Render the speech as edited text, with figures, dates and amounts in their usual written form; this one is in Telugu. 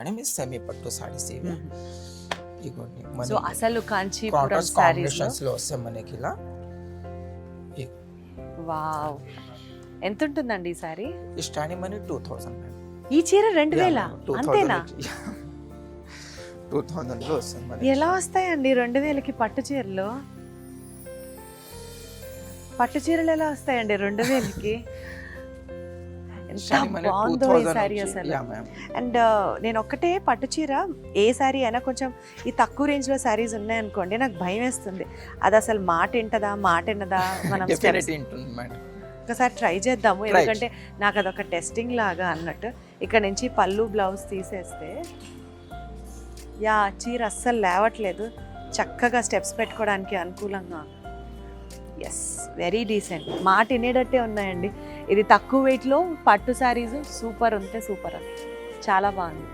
మేడం ఇది సెమీ పట్టు సారీస్ ఇవి. ఇగోండి సో అసలు కాంచీపురం కాంట్రాస్ట్ సారీస్ కాంబినేషన్స్ లో వస్తాయి మనకి ఇలా. వావ్, ఎంత ఉంటుందండి ఈ సారీ? ఈ స్టార్టింగ్ మనీ 2000 మేడం. ఈ చీర 2000 అంతేనా? 2000 లో వస్తుంది మనకి. ఎలా వస్తాయండి 2000కి పట్టు చీరలు? పట్టు చీరలు ఎలా వస్తాయండి 2000కి? ఎంత బాగుందో ఈ సారీ అసలు. అండ్ నేను ఒక్కటే పట్టు చీర ఏ సారీ అయినా కొంచెం ఈ తక్కువ రేంజ్ లో సారీస్ ఉన్నాయనుకోండి నాకు భయం వేస్తుంది. అది అసలు మాట వింటదా మాట విన్నదా మనం ఒకసారి ట్రై చేద్దాము, ఎందుకంటే నాకు అదొక టెస్టింగ్ లాగా అన్నట్టు. ఇక్కడ నుంచి పళ్ళు బ్లౌజ్ తీసేస్తే యా చీర అస్సలు లేవట్లేదు, చక్కగా స్టెప్స్ పెట్టుకోవడానికి అనుకూలంగా. ఎస్, వెరీ డీసెంట్, మాట వినేటట్టే ఉన్నాయండి. ఇది తక్కువ వెయిట్లో పట్టు శారీస్ సూపర్ ఉంటే సూపర్, అని చాలా బాగుంది.